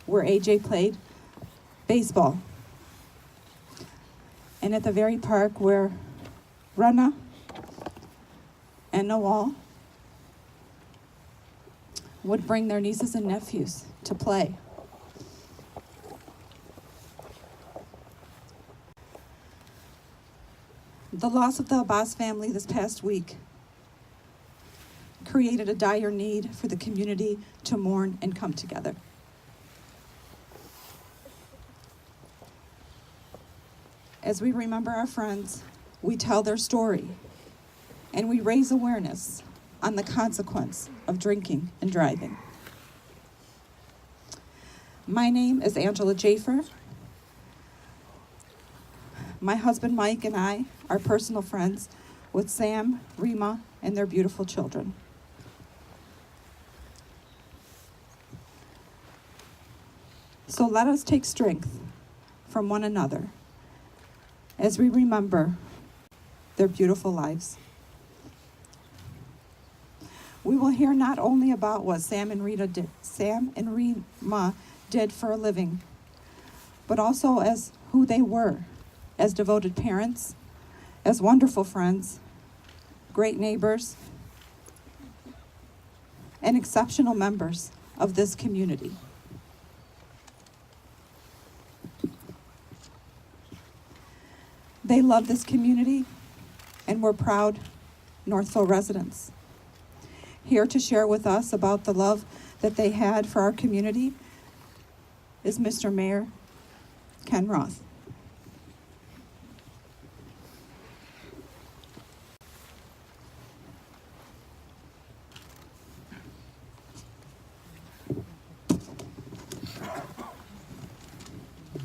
where AJ played baseball. And at the very park where Rana and Nawal would bring their nieces and nephews to play. The loss of the Abbas family this past week created a dire need for the community to mourn and come together. As we remember our friends, we tell their story, and we raise awareness on the consequence of drinking and driving. My name is Angela Jafer. My husband Mike and I are personal friends with Sam, Rima, and their beautiful children. So let us take strength from one another as we remember their beautiful lives. We will hear not only about what Sam and Rima did for a living, but also as who they were as devoted parents, as wonderful friends, great neighbors, and exceptional members of this community. They love this community, and we're proud Northville residents. Here to share with us about the love that they had for our community is Mr. Mayor Ken Roth.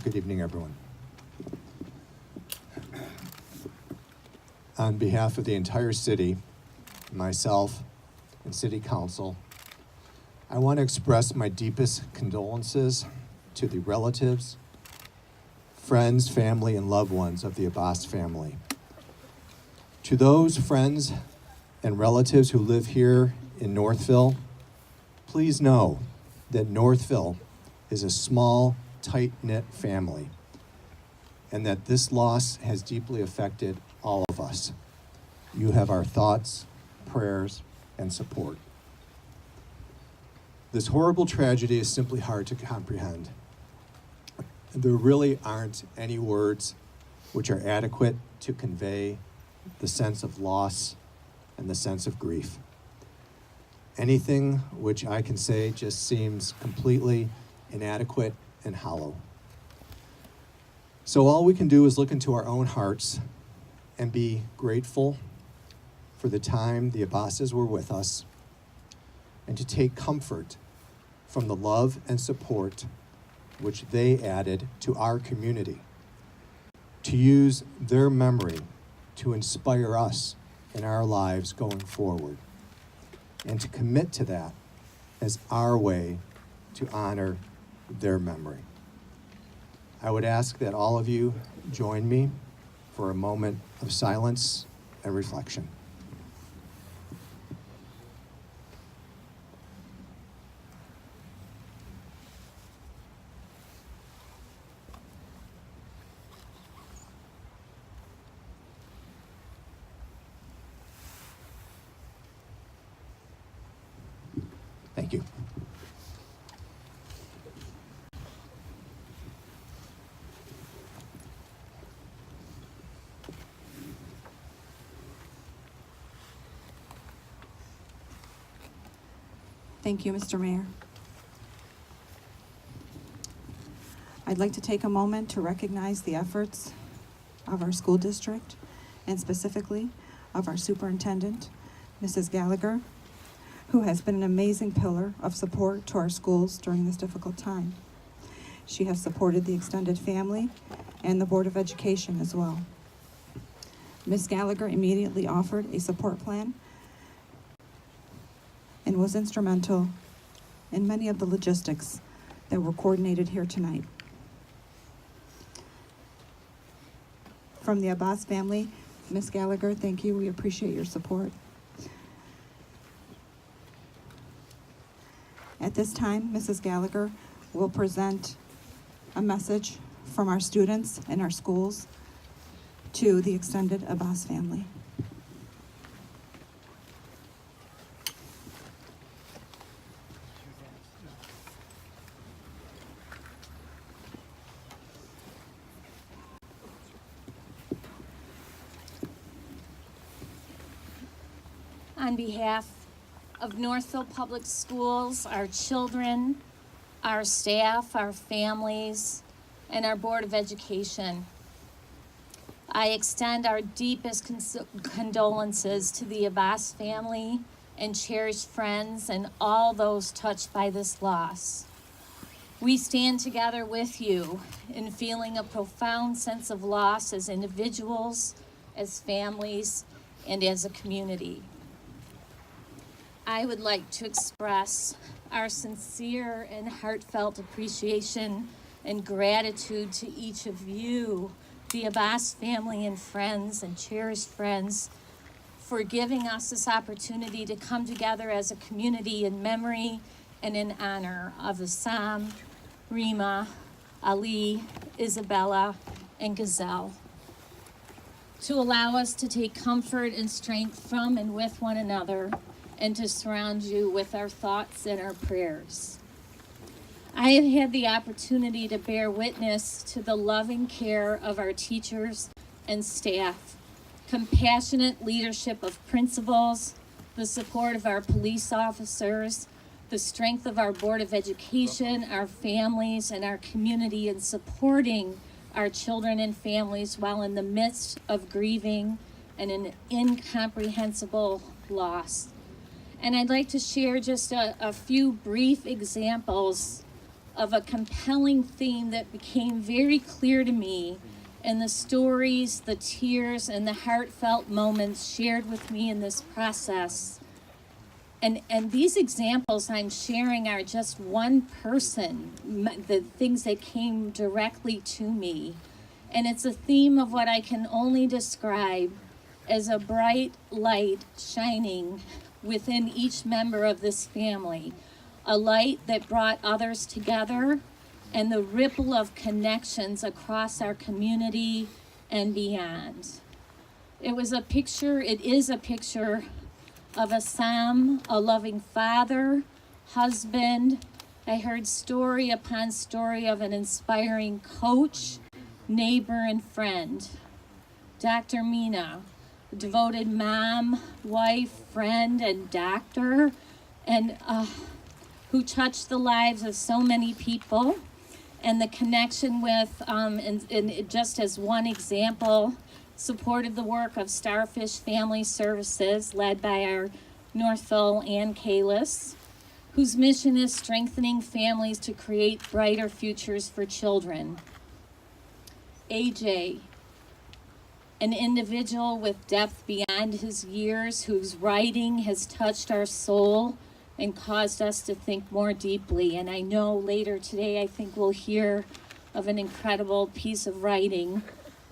Good evening, everyone. On behalf of the entire city, myself, and City Council, I want to express my deepest condolences to the relatives, friends, family, and loved ones of the Abbas family. To those friends and relatives who live here in Northville, please know that Northville is a small, tight-knit family, and that this loss has deeply affected all of us. You have our thoughts, prayers, and support. This horrible tragedy is simply hard to comprehend. There really aren't any words which are adequate to convey the sense of loss and the sense of grief. Anything which I can say just seems completely inadequate and hollow. So all we can do is look into our own hearts and be grateful for the time the Abbases were with us, and to take comfort from the love and support which they added to our community, to use their memory to inspire us in our lives going forward, and to commit to that as our way to honor their memory. I would ask that all of you join me for a moment of silence and reflection. Thank you. Thank you, Mr. Mayor. I'd like to take a moment to recognize the efforts of our school district, and specifically of our superintendent, Mrs. Gallagher, who has been an amazing pillar of support to our schools during this difficult time. She has supported the extended family and the Board of Education as well. Ms. Gallagher immediately offered a support plan and was instrumental in many of the logistics that were coordinated here tonight. From the Abbas family, Ms. Gallagher, thank you. We appreciate your support. At this time, Mrs. Gallagher will present a message from our students and our schools to the extended Abbas family. On behalf of Northville Public Schools, our children, our staff, our families, and our Board of Education, I extend our deepest condolences to the Abbas family and cherished friends and all those touched by this loss. We stand together with you in feeling a profound sense of loss as individuals, as families, and as a community. I would like to express our sincere and heartfelt appreciation and gratitude to each of you, the Abbas family and friends and cherished friends, for giving us this opportunity to come together as a community in memory and in honor of Assam, Rima, Ali, Isabella, and Gazelle, to allow us to take comfort and strength from and with one another, and to surround you with our thoughts and our prayers. I have had the opportunity to bear witness to the loving care of our teachers and staff, compassionate leadership of principals, the support of our police officers, the strength of our Board of Education, our families, and our community in supporting our children and families while in the midst of grieving and an incomprehensible loss. And I'd like to share just a few brief examples of a compelling theme that became very clear to me in the stories, the tears, and the heartfelt moments shared with me in this process. And these examples I'm sharing are just one person, the things that came directly to me. And it's a theme of what I can only describe as a bright light shining within each member of this family, a light that brought others together and the ripple of connections across our community and beyond. It is a picture of Assam, a loving father, husband. I heard story upon story of an inspiring coach, neighbor, and friend. Dr. Mina, devoted mom, wife, friend, and doctor, and who touched the lives of so many people. And the connection with, and just as one example, supported the work of Starfish Family Services, led by our Northville Ann Kalis, whose mission is strengthening families to create brighter futures for children. AJ, an individual with depth beyond his years, whose writing has touched our soul and caused us to think more deeply. And I know later today, I think we'll hear of an incredible piece of writing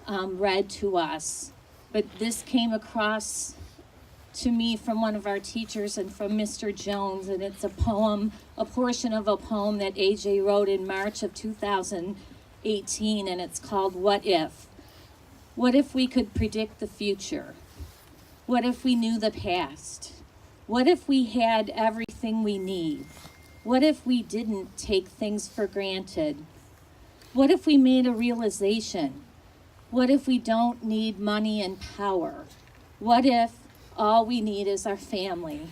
read to us. But this came across to me from one of our teachers and from Mr. Jones, and it's a portion of a poem that AJ wrote in March of 2018, and it's called What If? What if we could predict the future? What if we knew the past? What if we had everything we need? What if we didn't take things for granted? What if we made a realization? What if we don't need money and power? What if all we need is our family?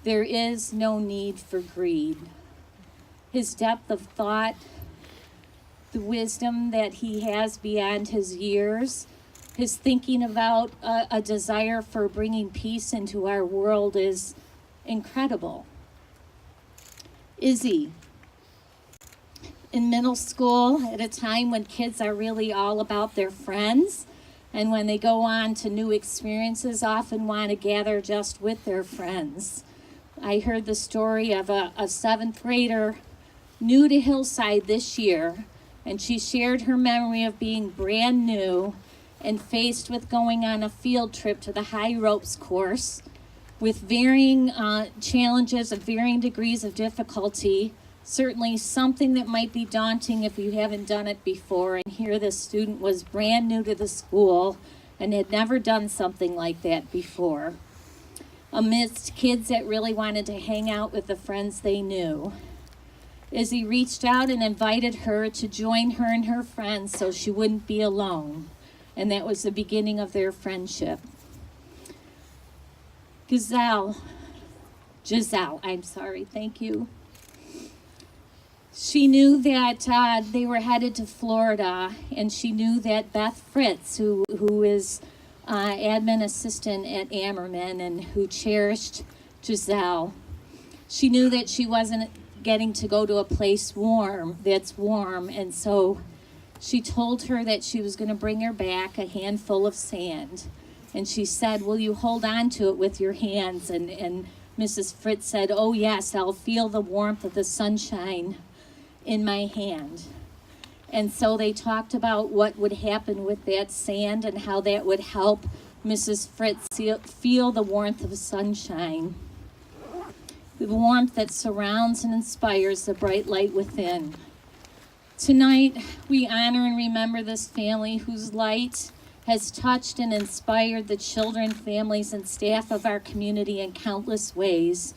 There is no need for greed. His depth of thought, the wisdom that he has beyond his years, his thinking about a desire for bringing peace into our world is incredible. Izzy, in middle school, at a time when kids are really all about their friends, and when they go on to new experiences, often want to gather just with their friends. I heard the story of a seventh grader new to Hillside this year, and she shared her memory of being brand new and faced with going on a field trip to the high ropes course with varying challenges of varying degrees of difficulty, Certainly something that might be daunting if you haven't done it before, and here this student was brand new to the school and had never done something like that before. Amidst kids that really wanted to hang out with the friends they knew, Izzy reached out and invited her to join her and her friends so she wouldn't be alone. And that was the beginning of their friendship. Giselle, thank you. She knew that they were headed to Florida, and she knew that Beth Fritz, who is admin assistant at Ammerman and who cherished Giselle, she knew that she wasn't getting to go to a place that's warm, and so she told her that she was going to bring her back a handful of sand. And she said, will you hold on to it with your hands? And Mrs. Fritz said, oh yes, I'll feel the warmth of the sunshine in my hand. And so they talked about what would happen with that sand and how that would help Mrs. Fritz feel the warmth of sunshine. The warmth that surrounds and inspires the bright light within. Tonight, we honor and remember this family whose light has touched and inspired the children, families, and staff of our community in countless ways,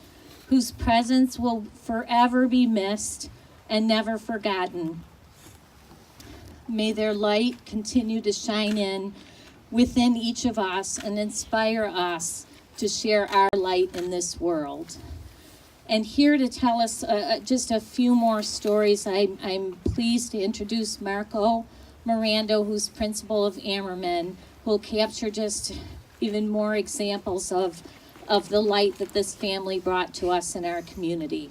whose presence will forever be missed and never forgotten. May their light continue to shine within each of us and inspire us to share our light in this world. And here to tell us just a few more stories, I'm pleased to introduce Marco Miranda, who's principal of Ammerman, who will capture just even more examples of the light that this family brought to us in our community.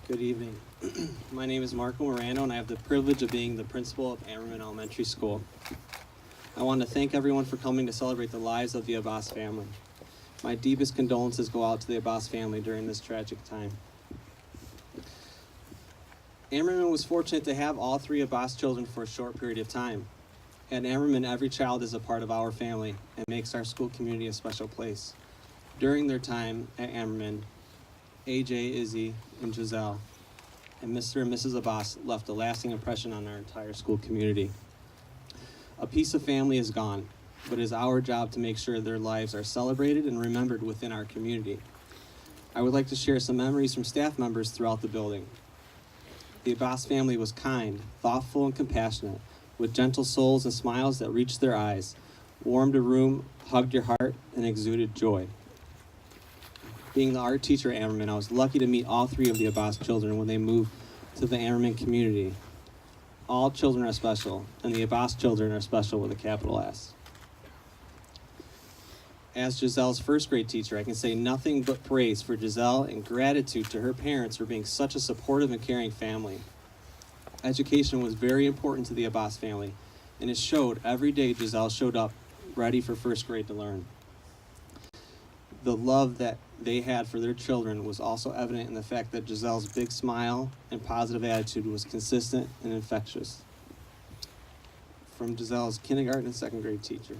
Good evening. My name is Marco Morano, and I have the privilege of being the principal of Ammerman Elementary School. I want to thank everyone for coming to celebrate the lives of the Abbas family. My deepest condolences go out to the Abbas family during this tragic time. Ammerman was fortunate to have all three Abbas children for a short period of time. At Ammerman, every child is a part of our family and makes our school community a special place. During their time at Ammerman, AJ, Izzy, and Giselle, and Mr. and Mrs. Abbas left a lasting impression on our entire school community. A piece of family is gone, but it is our job to make sure their lives are celebrated and remembered within our community. I would like to share some memories from staff members throughout the building. The Abbas family was kind, thoughtful, and compassionate, with gentle souls and smiles that reached their eyes, warmed a room, hugged your heart, and exuded joy. Being the art teacher at Ammerman, I was lucky to meet all three of the Abbas children when they moved to the Ammerman community. All children are special, and the Abbas children are special with a capital S. As Giselle's first grade teacher, I can say nothing but praise for Giselle and gratitude to her parents for being such a supportive and caring family. Education was very important to the Abbas family, and it showed every day Giselle showed up ready for first grade to learn. The love that they had for their children was also evident in the fact that Giselle's big smile and positive attitude was consistent and infectious. From Giselle's kindergarten and second grade teacher.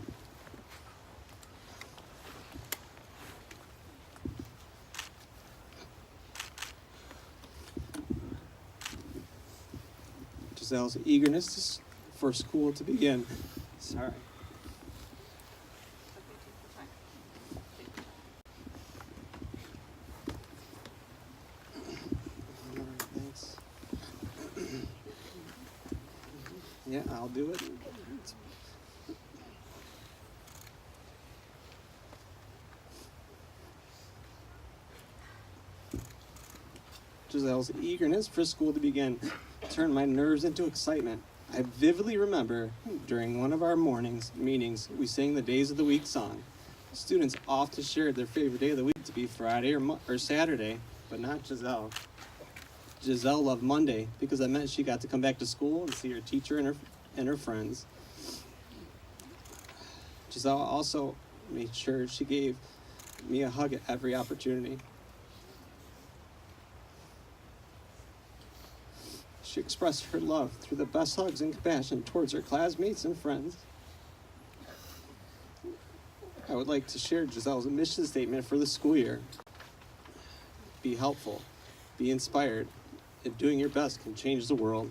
Giselle's eagerness for school to begin. Sorry. Thanks. Yeah, I'll do it. Giselle's eagerness for school to begin turned my nerves into excitement. I vividly remember during one of our meetings, we sang the Days of the Week song. Students often shared their favorite day of the week to be Friday or Saturday, but not Giselle. Giselle loved Monday because that meant she got to come back to school and see her teacher and her friends. Giselle also made sure she gave me a hug at every opportunity. She expressed her love through the best hugs and compassion towards her classmates and friends. I would like to share Giselle's mission statement for the school year. Be helpful, be inspired, and doing your best can change the world.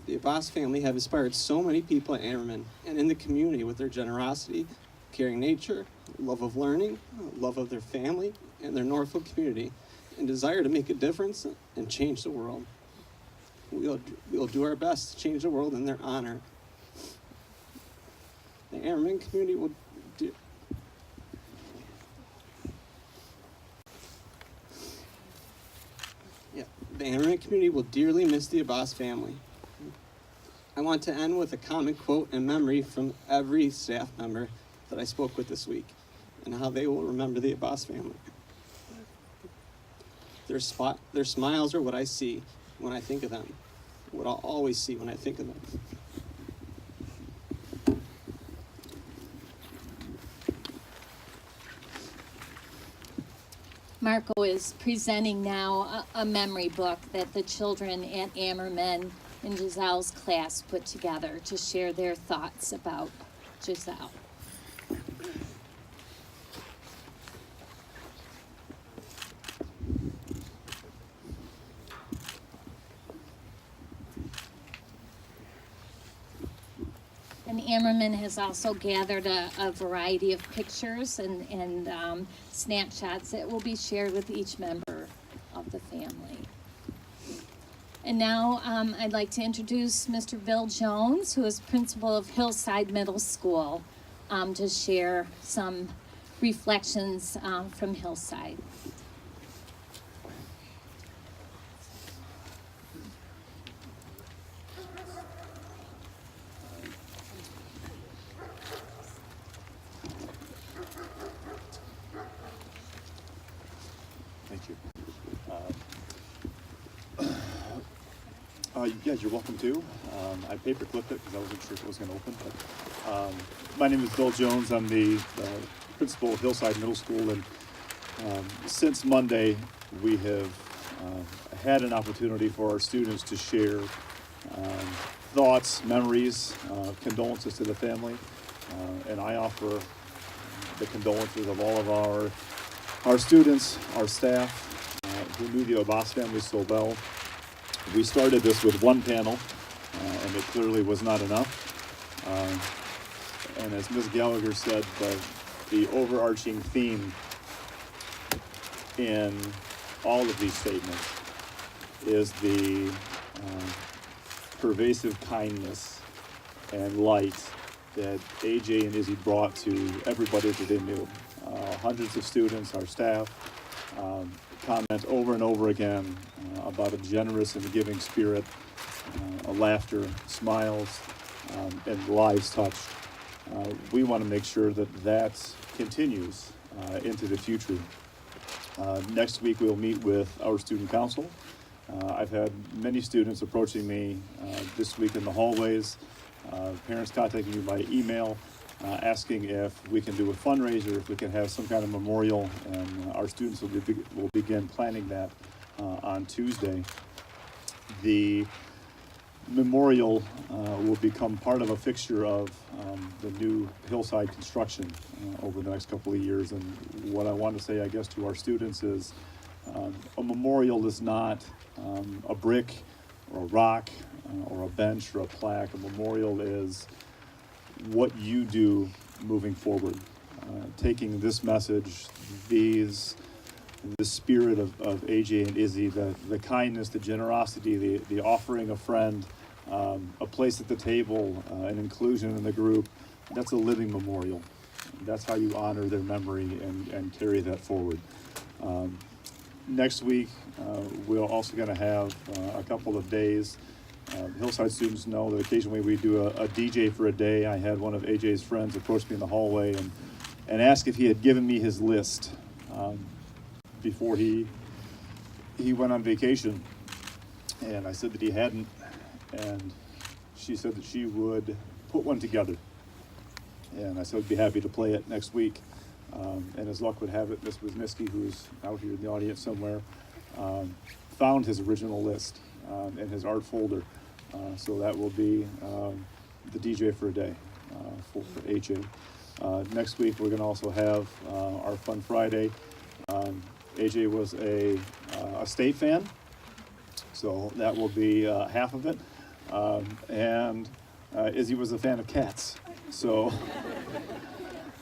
The Abbas family have inspired so many people at Ammerman and in the community with their generosity, caring nature, love of learning, love of their family and their Northville community, and desire to make a difference and change the world. We'll do our best to change the world in their honor. The Ammerman community will do. The Ammerman community will dearly miss the Abbas family. I want to end with a common quote and memory from every staff member that I spoke with this week, and how they will remember the Abbas family. Their smiles are what I see when I think of them, what I'll always see when I think of them. Marco is presenting now a memory book that the children at Ammerman in Giselle's class put together to share their thoughts about Giselle. And Ammerman has also gathered a variety of pictures and snapshots that will be shared with each member of the family. And now I'd like to introduce Mr. Bill Jones, who is principal of Hillside Middle School, to share some reflections from Hillside. Thank you. Yeah, you're welcome to. I paper clipped it because I wasn't sure if it was going to open. But my name is Bill Jones. I'm the principal of Hillside Middle School, and since Monday, we have had an opportunity for our students to share thoughts, memories, condolences to the family, and I offer the condolences of all of our students, our staff, who knew the Abbas family so well. We started this with one panel, and it clearly was not enough. And as Ms. Gallagher said, the overarching theme in all of these statements is the pervasive kindness and light that AJ and Izzy brought to everybody that they knew. Hundreds of students, our staff, comment over and over again about a generous and giving spirit, a laughter, smiles, and lives touched. We want to make sure that continues into the future. Next week we'll meet with our student council. I've had many students approaching me this week in the hallways, parents contacting me by email, asking if we can do a fundraiser, if we can have some kind of memorial, and our students will begin planning that on Tuesday. The memorial will become part of a fixture of the new Hillside construction over the next couple of years. And what I want to say, I guess, to our students is a memorial is not a brick or a rock or a bench or a plaque. A memorial is what you do moving forward, taking this message, the spirit of AJ and Izzy, the kindness, the generosity, the offering a friend, a place at the table, an inclusion in the group. That's a living memorial. That's how you honor their memory and carry that forward. Next week, we're also going to have a couple of days. Hillside students know that occasionally we do a DJ for a day. I had one of AJ's friends approach me in the hallway and ask if he had given me his list before he went on vacation. And I said that he hadn't, and she said that she would put one together. And I said I'd be happy to play it next week. And as luck would have it, Ms. Wisniewski, who's out here in the audience somewhere, found his original list in his art folder. So that will be the DJ for a day for AJ. Next week, we're going to also have our Fun Friday. AJ was a state fan, so that will be half of it. And Izzy was a fan of cats. So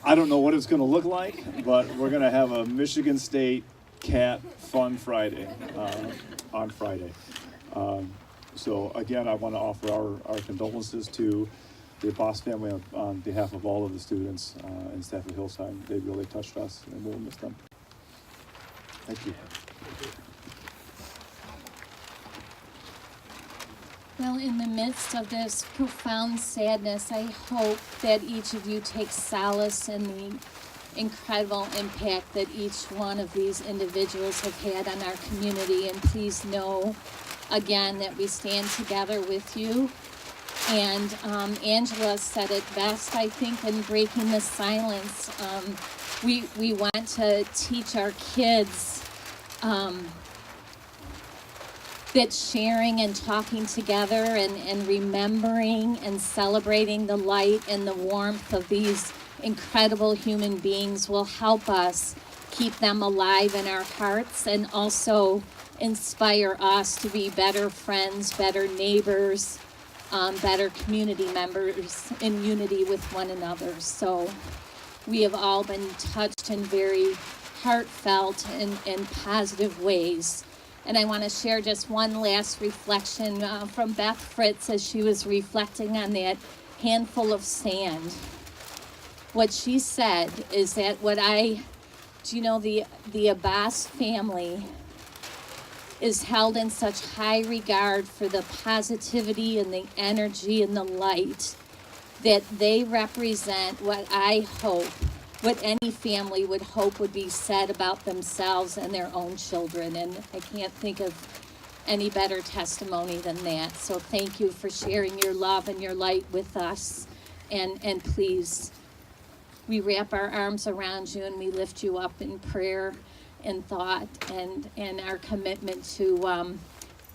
I don't know what it's going to look like, but we're going to have a Michigan State Cat Fun Friday on Friday. So again, I want to offer our condolences to the Abbas family on behalf of all of the students and staff at Hillside. They really touched us, and we'll miss them. Thank you. Well, in the midst of this profound sadness, I hope that each of you takes solace in the incredible impact that each one of these individuals have had on our community. And please know, again, that we stand together with you. And Angela said it best, I think, in breaking the silence. We want to teach our kids that sharing and talking together and remembering and celebrating the light and the warmth of these incredible human beings will help us keep them alive in our hearts and also inspire us to be better friends, better neighbors, better community members in unity with one another. So we have all been touched in very heartfelt and positive ways. And I want to share just one last reflection from Beth Fritz as she was reflecting on that handful of sand. What she said is that the Abbas family is held in such high regard for the positivity and the energy and the light that they represent what any family would hope would be said about themselves and their own children. And I can't think of any better testimony than that. So thank you for sharing your love and your light with us. And please, we wrap our arms around you and we lift you up in prayer and thought and our commitment to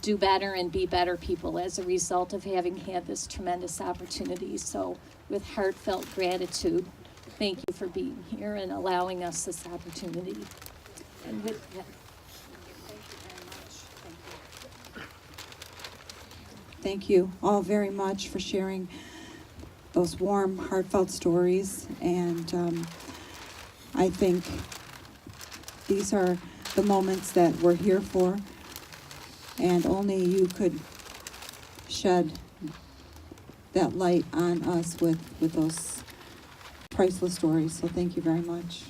do better and be better people as a result of having had this tremendous opportunity. So with heartfelt gratitude, thank you for being here and allowing us this opportunity. And with that, thank you very much. Thank you all very much for sharing those warm, heartfelt stories. And I think these are the moments that we're here for, and only you could shed that light on us with those priceless stories. So thank you very much.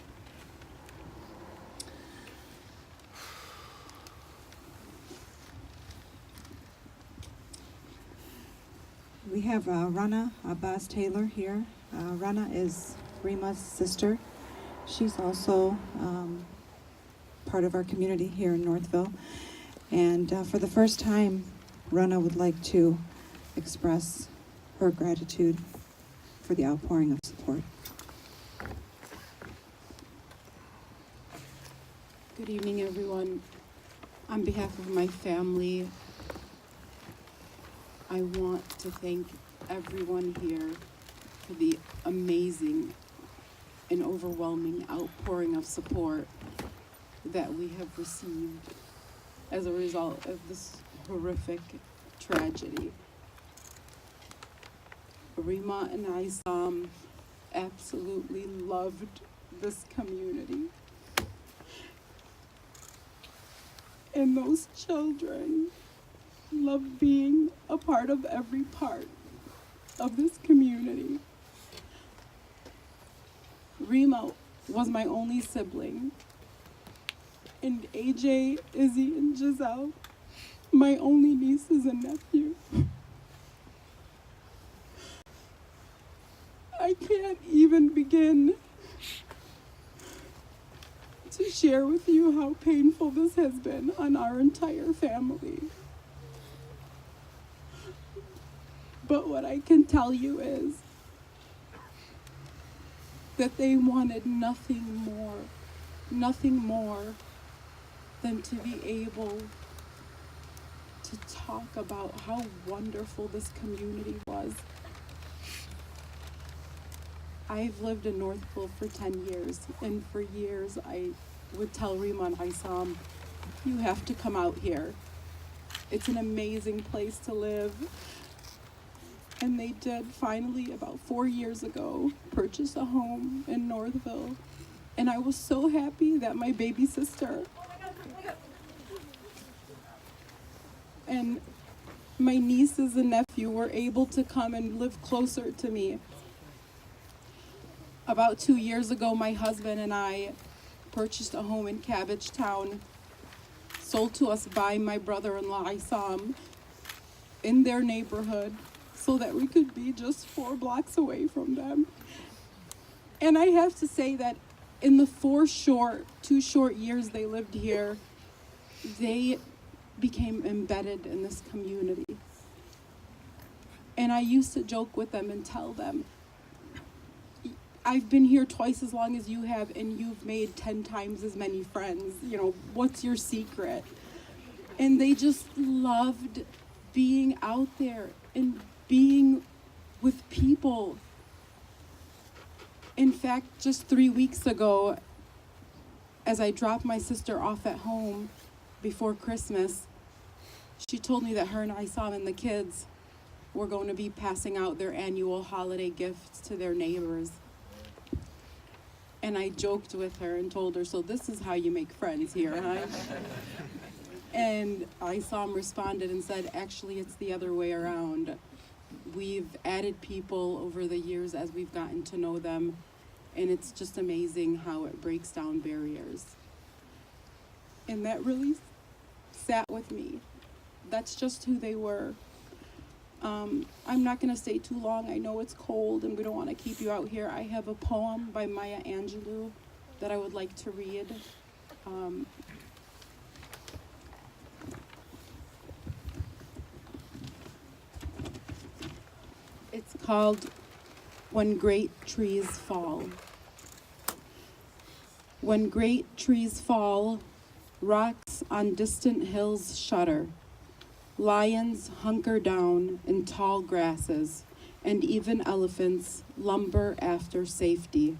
We have Rana Abbas Taylor here. Rana is Rima's sister. She's also part of our community here in Northville. And for the first time, Rana would like to express her gratitude for the outpouring of support. Good evening, everyone. On behalf of my family, I want to thank everyone here for the amazing and overwhelming outpouring of support that we have received as a result of this horrific tragedy. Rima and Isam absolutely loved this community. And those children love being a part of every part of this community. Rima was my only sibling, and AJ, Izzy, and Giselle, my only nieces and nephews. I can't even begin to share with you how painful this has been on our entire family. But what I can tell you is that they wanted nothing more than to be able to talk about how wonderful this community was. I've lived in Northville for 10 years, and for years I would tell Rima and Isam, you have to come out here. It's an amazing place to live. And they did finally, about 4 years ago, purchase a home in Northville. And I was so happy that my baby sister and my nieces and nephew were able to come and live closer to me. About 2 years ago, my husband and I purchased a home in Cabbagetown, sold to us by my brother-in-law, Isam, in their neighborhood, so that we could be just 4 blocks away from them. And I have to say that in the 2 short years they lived here, they became embedded in this community. And I used to joke with them and tell them, I've been here twice as long as you have, and you've made 10 times as many friends. You know, what's your secret? And they just loved being out there and being with people. In fact, just 3 weeks ago, as I dropped my sister off at home before Christmas, she told me that her and Isam and the kids were going to be passing out their annual holiday gifts to their neighbors. And I joked with her and told her, so this is how you make friends here, huh? And Isam responded and said, actually, it's the other way around. We've added people over the years as we've gotten to know them, and it's just amazing how it breaks down barriers. And that really sat with me. That's just who they were. I'm not going to stay too long. I know it's cold and we don't want to keep you out here. I have a poem by Maya Angelou that I would like to read. It's called When Great Trees Fall. When great trees fall, rocks on distant hills shudder. Lions hunker down in tall grasses, and even elephants lumber after safety.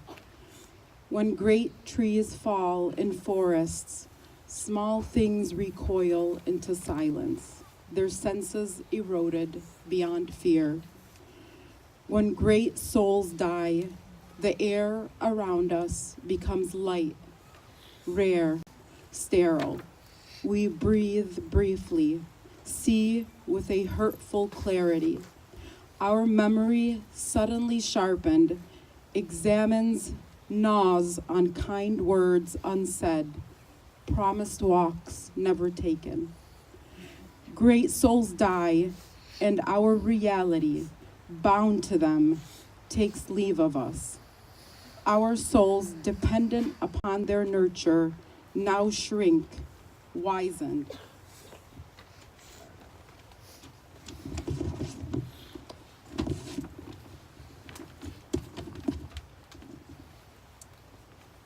When great trees fall in forests, small things recoil into silence, their senses eroded beyond fear. When great souls die, the air around us becomes light, rare, sterile. We breathe briefly, see with a hurtful clarity. Our memory, suddenly sharpened, examines, gnaws on kind words unsaid, promised walks never taken. Great souls die, and our reality, bound to them, takes leave of us. Our souls, dependent upon their nurture, now shrink, wizened.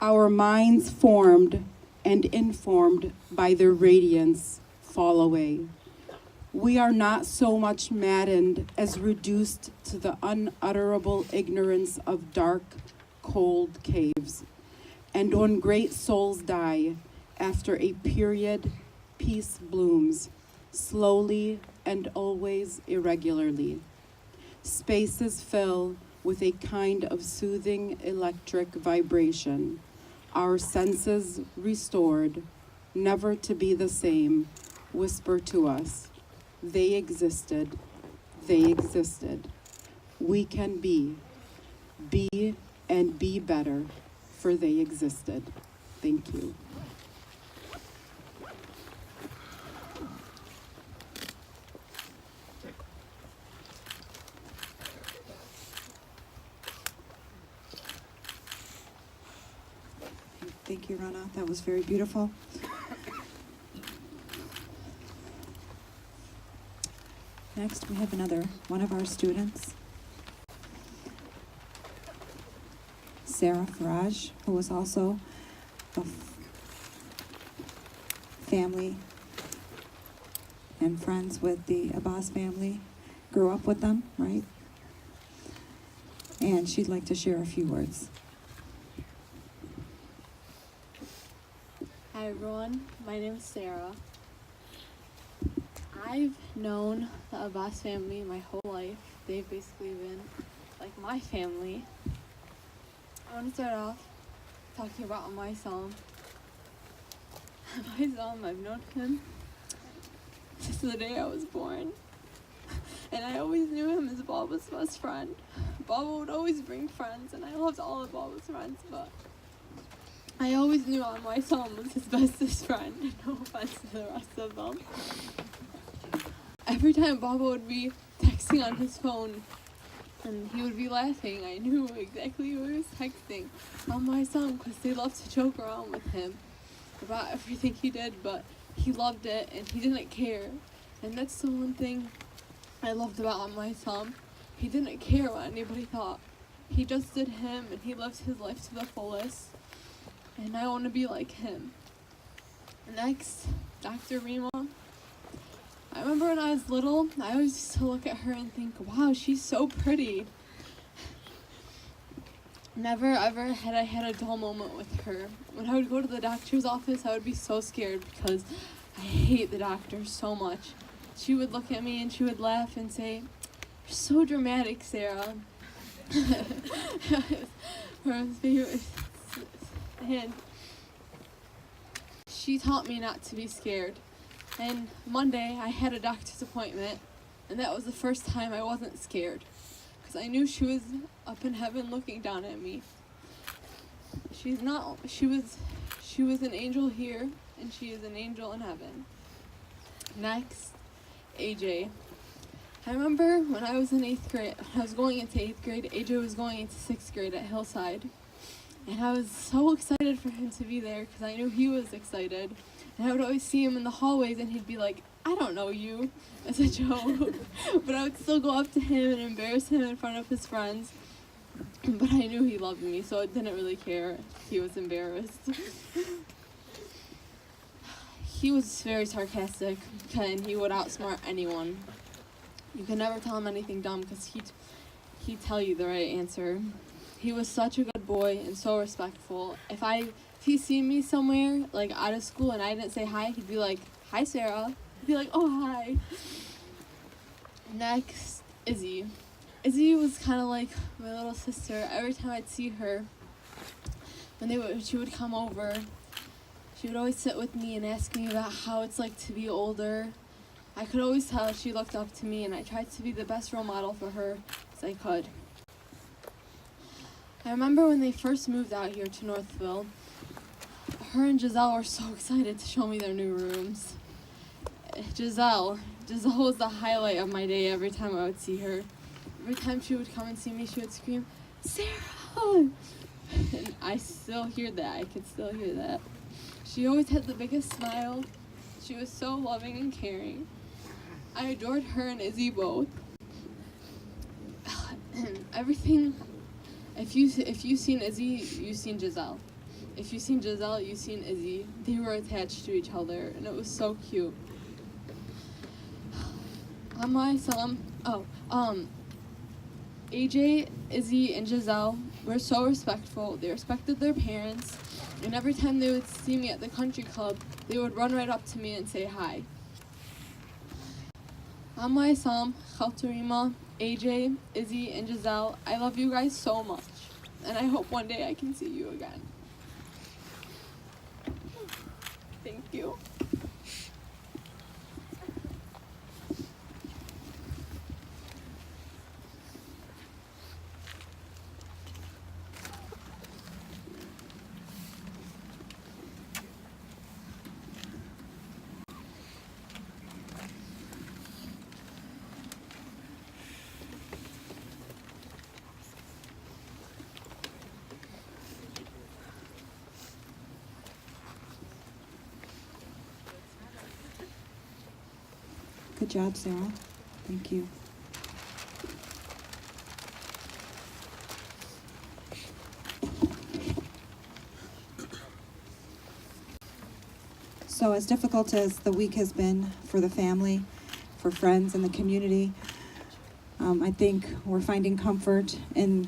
Our minds formed and informed by their radiance fall away. We are not so much maddened as reduced to the unutterable ignorance of dark, cold caves. And when great souls die, after a period, peace blooms, slowly and always irregularly. Spaces fill with a kind of soothing electric vibration. Our senses restored, never to be the same, whisper to us, they existed, they existed. We can be and be better, for they existed. Thank you. Thank you, Rana. That was very beautiful. Next, we have one of our students. Sarah Faraj, who was also a family and friends with the Abbas family, grew up with them, right? And she'd like to share a few words. Hi everyone, my name is Sarah. I've known the Abbas family my whole life. They've basically been like my family. I want to start off talking about my son. My son, I've known him since the day I was born. And I always knew him as Baba's best friend. Baba would always bring friends, and I loved all of Baba's friends, but I always knew my son was his bestest friend. No offense to the rest of them. Every time Baba would be texting on his phone and he would be laughing, I knew exactly who he was texting on my son, because they loved to joke around with him about everything he did, but he loved it and he didn't care. And that's the one thing I loved about my son. He didn't care what anybody thought. He just did him and he lived his life to the fullest. And I want to be like him. Next, Dr. Rima. I remember when I was little, I always used to look at her and think, wow, she's so pretty. Never ever had I had a dull moment with her. When I would go to the doctor's office, I would be so scared because I hate the doctor so much. She would look at me and she would laugh and say, "You're so dramatic, Sarah." Her favorite. And she taught me not to be scared. And Monday, I had a doctor's appointment, and that was the first time I wasn't scared, because I knew she was up in heaven looking down at me. She was an angel here, and she is an angel in heaven. Next, AJ. I remember when I was in 8th grade, I was going into 8th grade, AJ was going into 6th grade at Hillside. And I was so excited for him to be there because I knew he was excited. And I would always see him in the hallways and he'd be like, "I don't know you," as a joke. But I would still go up to him and embarrass him in front of his friends. But I knew he loved me, so I didn't really care if he was embarrassed. He was very sarcastic and he would outsmart anyone. You could never tell him anything dumb because he'd tell you the right answer. He was such a good boy and so respectful. If he seen me somewhere, like out of school, and I didn't say hi, he'd be like, "Hi, Sarah." He'd be like, "Oh, hi." Next, Izzy. Izzy was kind of like my little sister. Every time I'd see her, she would come over, she would always sit with me and ask me about how it's like to be older. I could always tell she looked up to me, and I tried to be the best role model for her as I could. I remember when they first moved out here to Northville, her and Giselle were so excited to show me their new rooms. Giselle was the highlight of my day every time I would see her. Every time she would come and see me, she would scream, "Sarah!" And I still hear that. I could still hear that. She always had the biggest smile. She was so loving and caring. I adored her and Izzy both. Everything. If you've seen Izzy, you've seen Giselle. If you've seen Giselle, you've seen Izzy. They were attached to each other, and it was so cute. On my son, AJ, Izzy, and Giselle were so respectful. They respected their parents, and every time they would see me at the country club, they would run right up to me and say hi. On my son, Khaltarima, AJ, Izzy, and Giselle, I love you guys so much, and I hope one day I can see you again. Thank you. Good job, Sarah. Thank you. So as difficult as the week has been for the family, for friends and the community, I think we're finding comfort in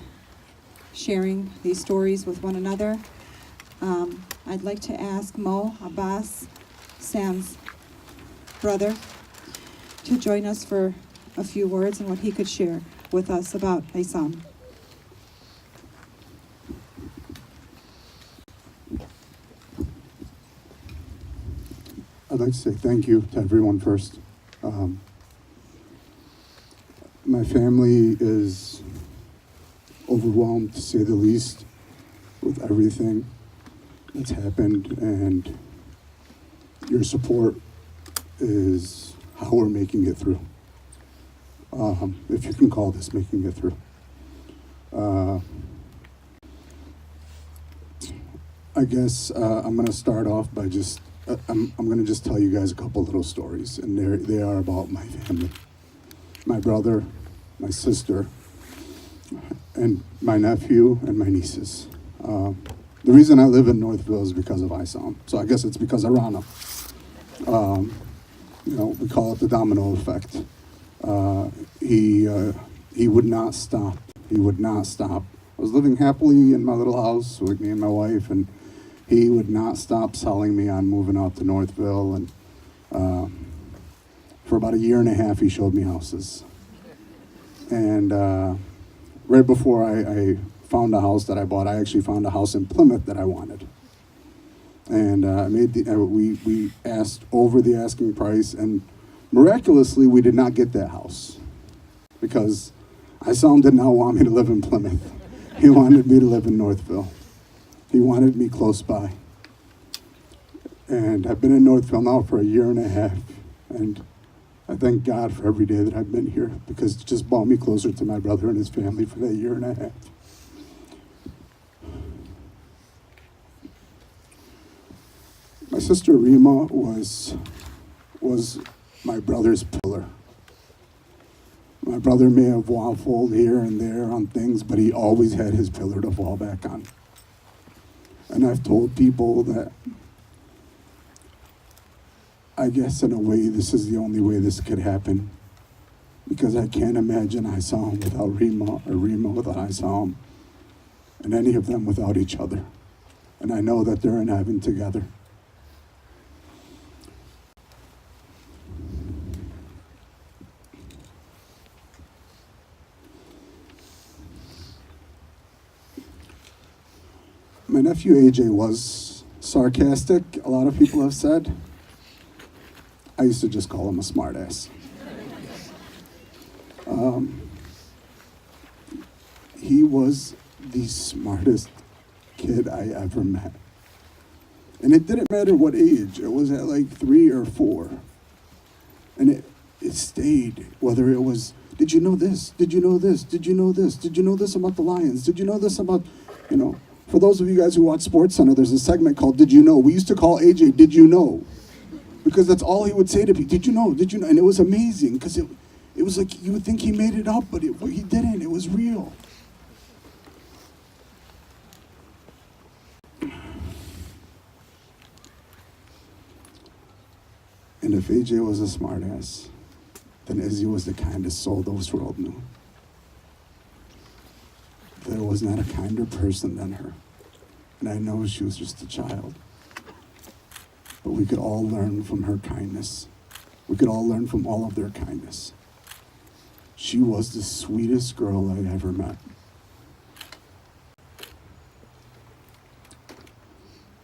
sharing these stories with one another. I'd like to ask Mo, Abbas, Sam's brother, to join us for a few words and what he could share with us about Isam. I'd like to say thank you to everyone first. My family is overwhelmed, to say the least, with everything that's happened, and your support is how we're making it through. If you can call this making it through. I guess I'm going to start off by just I'm going to just tell you guys a couple little stories, and they are about my family. My brother, my sister, and my nephew, and my nieces. The reason I live in Northville is because of Isam. So I guess it's because of Rana. We call it the domino effect. He would not stop. He would not stop. I was living happily in my little house with me and my wife, and he would not stop selling me on moving out to Northville, and for about 1.5 years, he showed me houses. And right before I found a house that I bought, I actually found a house in Plymouth that I wanted. And we asked over the asking price, and miraculously, we did not get that house because Isam did not want me to live in Plymouth. He wanted me to live in Northville. He wanted me close by. And I've been in Northville now for 1.5 years, and I thank God for every day that I've been here because it just brought me closer to my brother and his family for that 1.5 years. My sister Rima was my brother's pillar. My brother may have waffled here and there on things, but he always had his pillar to fall back on. And I've told people that I guess in a way this is the only way this could happen, because I can't imagine Isam without Rima or Rima without Isam, and any of them without each other. And I know that they're in heaven together. My nephew AJ was sarcastic, a lot of people have said. I used to just call him a smartass. He was the smartest kid I ever met. And it didn't matter what age. It was at like 3 or 4. And it stayed, whether it was, did you know this? Did you know this? Did you know this? Did you know this about the Lions? Did you know this about, for those of you guys who watch SportsCenter, there's a segment called Did You Know? We used to call AJ Did You Know? Because that's all he would say to me. Did you know? Did you know? And it was amazing because it was like you would think he made it up, but he didn't. It was real. And if AJ was a smartass, then Izzy was the kindest soul this world knew. There was not a kinder person than her. And I know she was just a child. But we could all learn from her kindness. We could all learn from all of their kindness. She was the sweetest girl I ever met.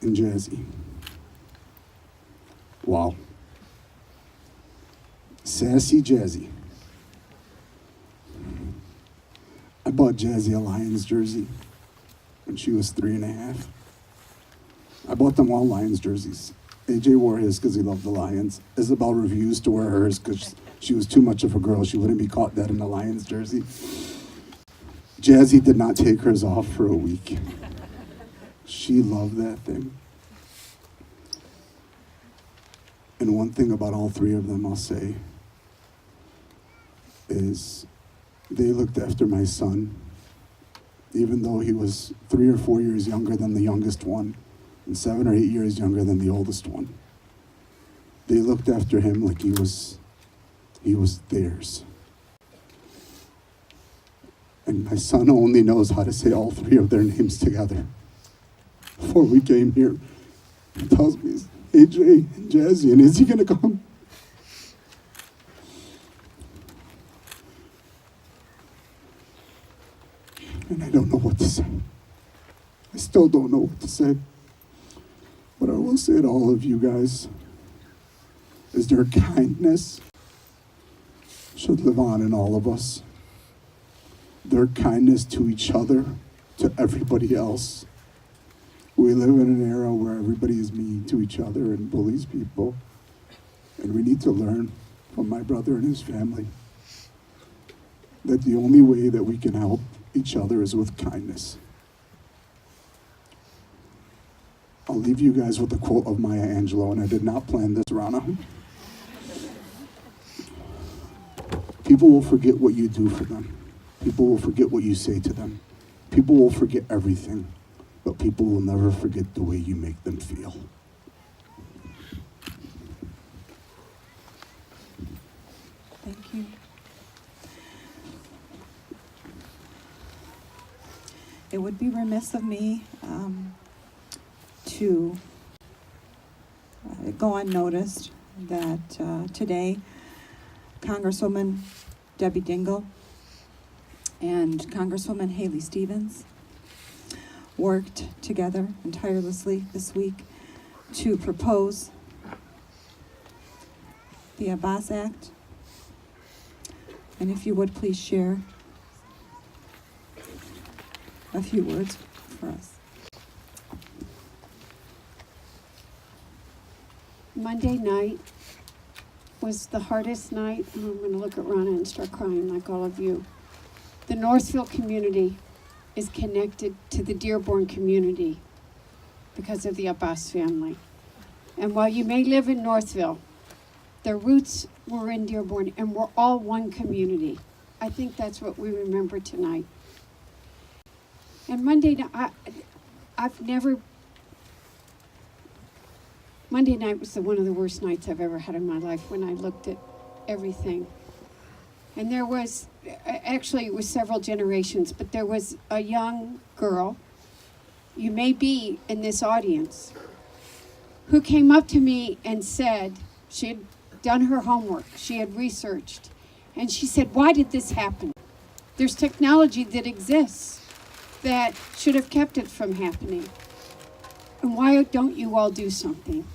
And Jazzy. Wow. Sassy Jazzy. I bought Jazzy a Lions jersey when she was 3.5. I bought them all Lions jerseys. AJ wore his because he loved the Lions. Isabel refused to wear hers because she was too much of a girl. She wouldn't be caught dead in a Lions jersey. Jazzy did not take hers off for a week. She loved that thing. And one thing about all 3 of them I'll say is they looked after my son, even though he was 3 or 4 years younger than the youngest one, and 7 or 8 years younger than the oldest one. They looked after him like he was theirs. And my son only knows how to say all three of their names together. Before we came here, he tells me, AJ and Jazzy, and is he gonna come? And I don't know what to say. I still don't know what to say. But I will say to all of you guys is their kindness should live on in all of us. Their kindness to each other, to everybody else. We live in an era where everybody is mean to each other and bullies people. And we need to learn from my brother and his family that the only way that we can help each other is with kindness. I'll leave you guys with a quote of Maya Angelou, and I did not plan this, Rana. People will forget what you do for them. People will forget what you say to them. People will forget everything, but people will never forget the way you make them feel. Thank you. It would be remiss of me to go unnoticed that today Congresswoman Debbie Dingell and Congresswoman Haley Stevens worked together and tirelessly this week to propose the Abbas Act. And if you would please share a few words for us. Monday night was the hardest night. I'm going to look at Rana and start crying like all of you. The Northville community is connected to the Dearborn community because of the Abbas family. And while you may live in Northville, their roots were in Dearborn, and we're all one community. I think that's what we remember tonight. And Monday night, Monday night was one of the worst nights I've ever had in my life when I looked at everything. And there was, actually it was several generations, but there was a young girl, you may be in this audience, who came up to me and said, she had done her homework, she had researched, and she said, why did this happen? There's technology that exists that should have kept it from happening. And why don't you all do something?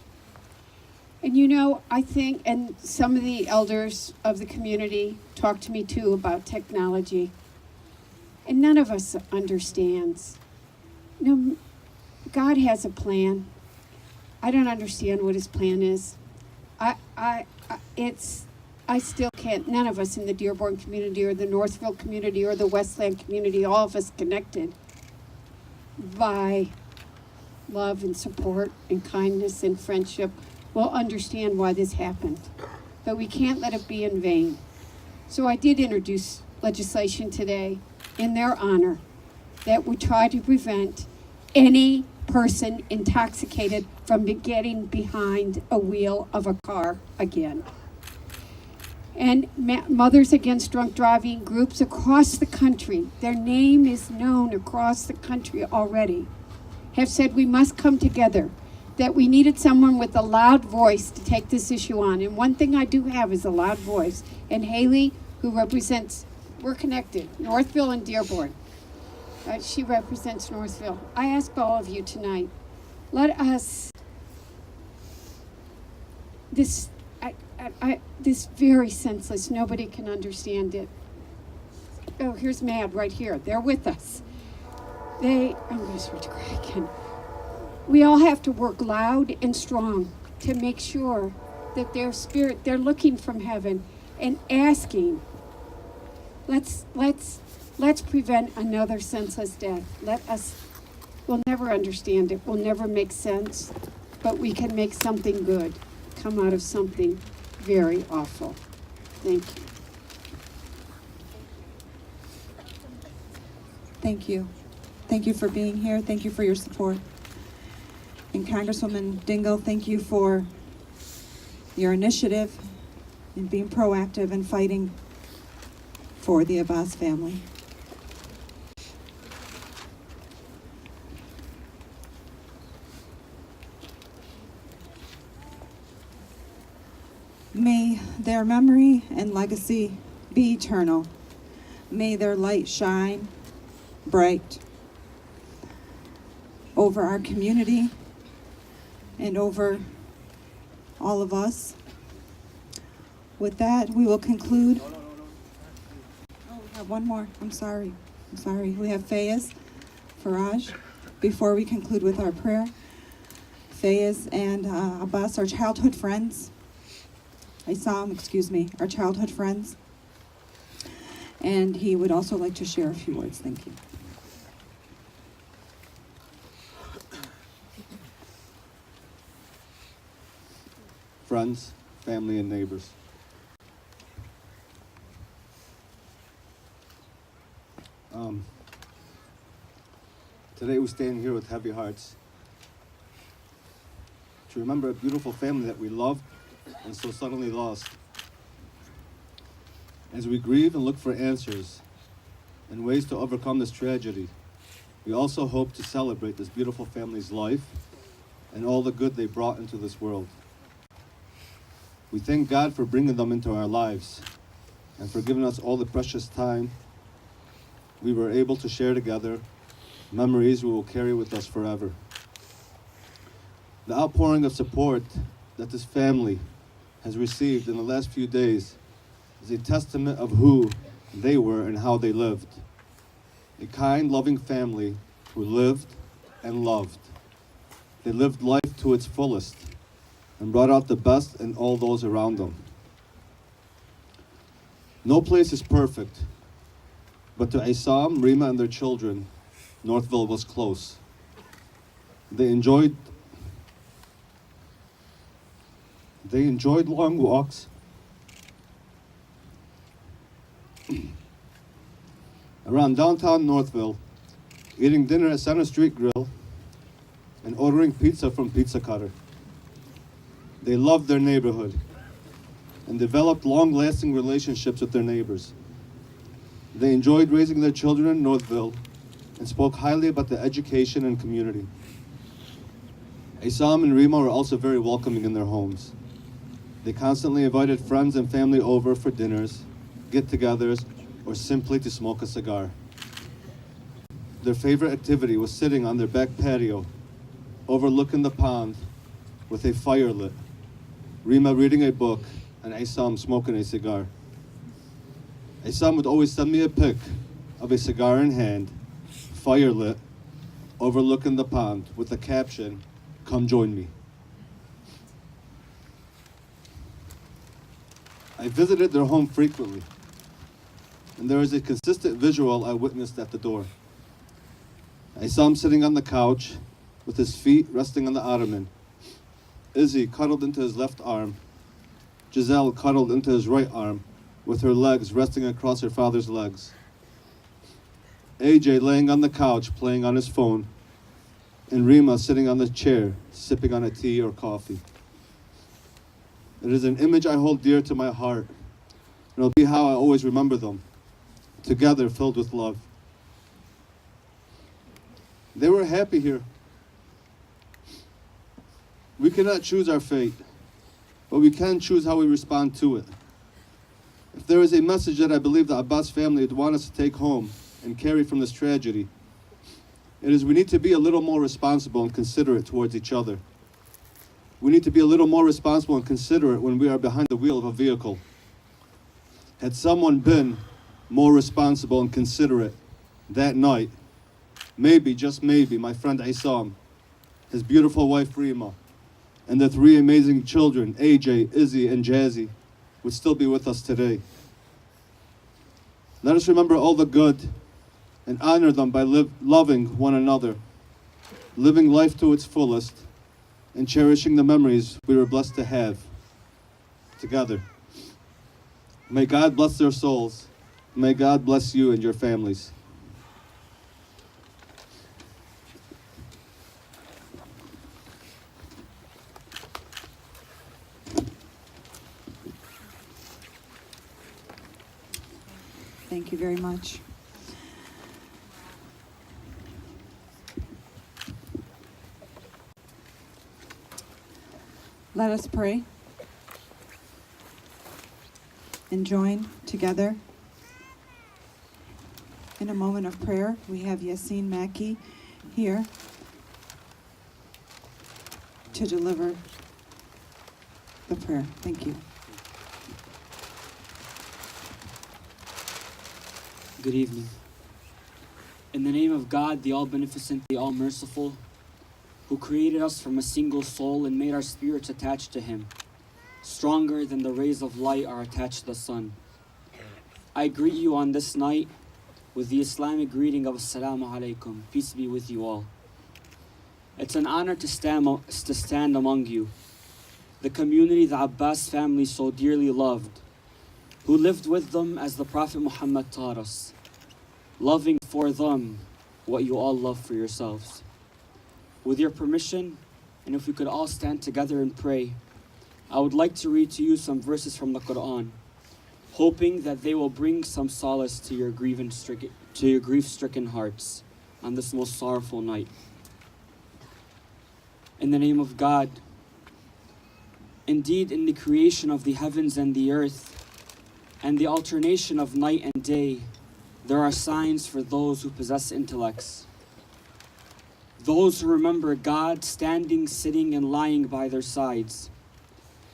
And you know, I think, and some of the elders of the community talked to me too about technology, and none of us understands. No, God has a plan. I don't understand what his plan is. I still can't, none of us in the Dearborn community or the Northville community or the Westland community, all of us connected by love and support and kindness and friendship, will understand why this happened. But we can't let it be in vain. So I did introduce legislation today in their honor that would try to prevent any person intoxicated from getting behind a wheel of a car again. And Mothers Against Drunk Driving groups across the country, their name is known across the country already, have said we must come together, that we needed someone with a loud voice to take this issue on. And one thing I do have is a loud voice. And Haley, who represents, we're connected, Northville and Dearborn. She represents Northville. I ask all of you tonight, let us, this very senseless, nobody can understand it. Oh, here's Mad right here. They're with us. I'm going to start to cry again. We all have to work loud and strong to make sure that their spirit, they're looking from heaven and asking, let's prevent another senseless death. We'll never understand it. We'll never make sense, but we can make something good come out of something very awful. Thank you. Thank you. Thank you for being here. Thank you for your support. And Congresswoman Dingell, thank you for your initiative in being proactive and fighting for the Abbas family. May their memory and legacy be eternal. May their light shine bright over our community and over all of us. With that, we will conclude. Oh, we have one more. I'm sorry. We have Fayez Faraj. Before we conclude with our prayer, Fayez and Abbas are childhood friends. Our childhood friends. And he would also like to share a few words. Thank you. Friends, family, and neighbors. Today we stand here with heavy hearts to remember a beautiful family that we loved and so suddenly lost. As we grieve and look for answers and ways to overcome this tragedy, we also hope to celebrate this beautiful family's life and all the good they brought into this world. We thank God for bringing them into our lives and for giving us all the precious time we were able to share together, memories we will carry with us forever. The outpouring of support that this family has received in the last few days is a testament of who they were and how they lived. A kind, loving family who lived and loved. They lived life to its fullest and brought out the best in all those around them. No place is perfect, but to Isam, Rima, and their children, Northville was close. They enjoyed long walks around downtown Northville, eating dinner at Center Street Grill, and ordering pizza from Pizza Cutter. They loved their neighborhood and developed long-lasting relationships with their neighbors. They enjoyed raising their children in Northville and spoke highly about the education and community. Isam and Rima were also very welcoming in their homes. They constantly invited friends and family over for dinners, get-togethers, or simply to smoke a cigar. Their favorite activity was sitting on their back patio, overlooking the pond with a fire lit, Rima reading a book, and Isam smoking a cigar. Isam would always send me a pic of a cigar in hand, fire lit, overlooking the pond with the caption, "Come join me." I visited their home frequently, and there is a consistent visual I witnessed at the door. Isam sitting on the couch with his feet resting on the ottoman, Izzy cuddled into his left arm, Giselle cuddled into his right arm with her legs resting across her father's legs. AJ laying on the couch playing on his phone, and Rima sitting on the chair sipping on a tea or coffee. It is an image I hold dear to my heart, and it'll be how I always remember them, together filled with love. They were happy here. We cannot choose our fate, but we can choose how we respond to it. If there is a message that I believe the Abbas family would want us to take home and carry from this tragedy, it is we need to be a little more responsible and considerate towards each other. We need to be a little more responsible and considerate when we are behind the wheel of a vehicle. Had someone been more responsible and considerate that night, maybe, just maybe, my friend Isam, his beautiful wife Rima, and their three amazing children, AJ, Izzy, and Jazzy, would still be with us today. Let us remember all the good and honor them by loving one another, living life to its fullest, and cherishing the memories we were blessed to have together. May God bless their souls. May God bless you and your families. Thank you very much. Let us pray and join together in a moment of prayer. We have Yassine Mackey here to deliver the prayer. Thank you. Good evening. In the name of God, the All-Beneficent, the All-Merciful, who created us from a single soul and made our spirits attached to Him, stronger than the rays of light are attached to the sun. I greet you on this night with the Islamic greeting of Assalamu alaikum, peace be with you all. It's an honor to stand among you, the community the Abbas family so dearly loved, who lived with them as the Prophet Muhammad taught us, loving for them what you all love for yourselves. With your permission, and if we could all stand together and pray, I would like to read to you some verses from the Quran, hoping that they will bring some solace to your grief-stricken hearts on this most sorrowful night. In the name of God, indeed in the creation of the heavens and the earth, and the alternation of night and day, there are signs for those who possess intellects. Those who remember God standing, sitting, and lying by their sides,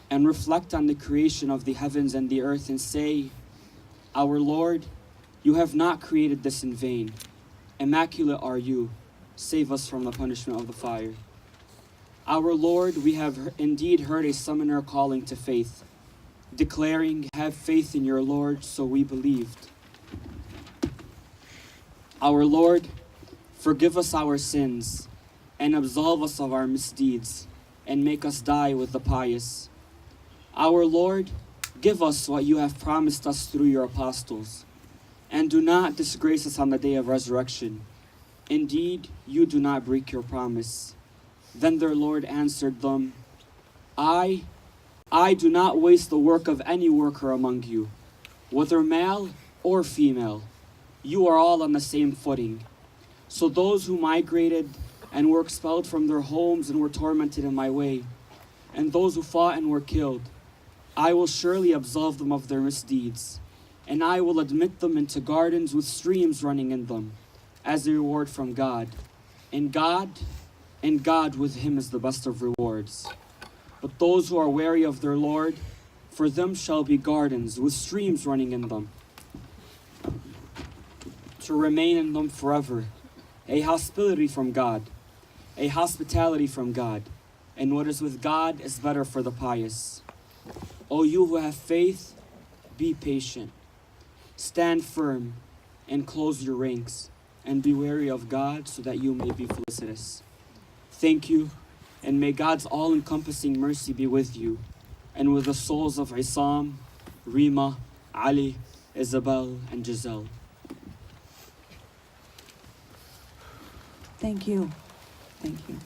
and reflect on the creation of the heavens and the earth and say, Our Lord, you have not created this in vain. Immaculate are you. Save us from the punishment of the fire. Our Lord, we have indeed heard a summoner calling to faith, declaring, have faith in your Lord, so we believed. Our Lord, forgive us our sins, and absolve us of our misdeeds, and make us die with the pious. Our Lord, give us what you have promised us through your apostles, and do not disgrace us on the day of resurrection. Indeed, you do not break your promise. Then their Lord answered them, I do not waste the work of any worker among you, whether male or female. You are all on the same footing. So those who migrated and were expelled from their homes and were tormented in my way, and those who fought and were killed, I will surely absolve them of their misdeeds, and I will admit them into gardens with streams running in them, as a reward from God. And God with Him is the best of rewards. But those who are wary of their Lord, for them shall be gardens with streams running in them, to remain in them forever, a hospitality from God, and what is with God is better for the pious. O you who have faith, be patient, stand firm, and close your ranks, and be wary of God so that you may be felicitous. Thank you, and may God's all-encompassing mercy be with you, and with the souls of Isam, Rima, Ali, Isabel, and Giselle. Thank you. Thank you.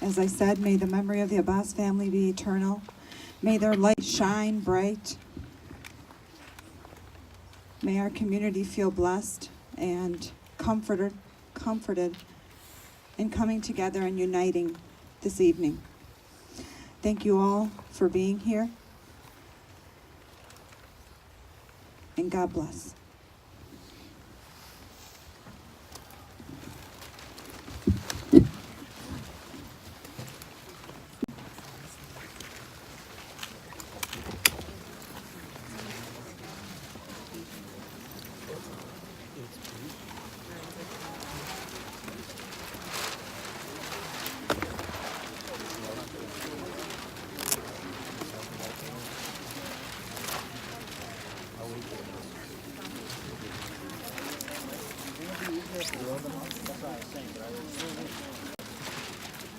As I said, may the memory of the Abbas family be eternal. May their light shine bright. May our community feel blessed and comforted in coming together and uniting this evening. Thank you all for being here. And God bless.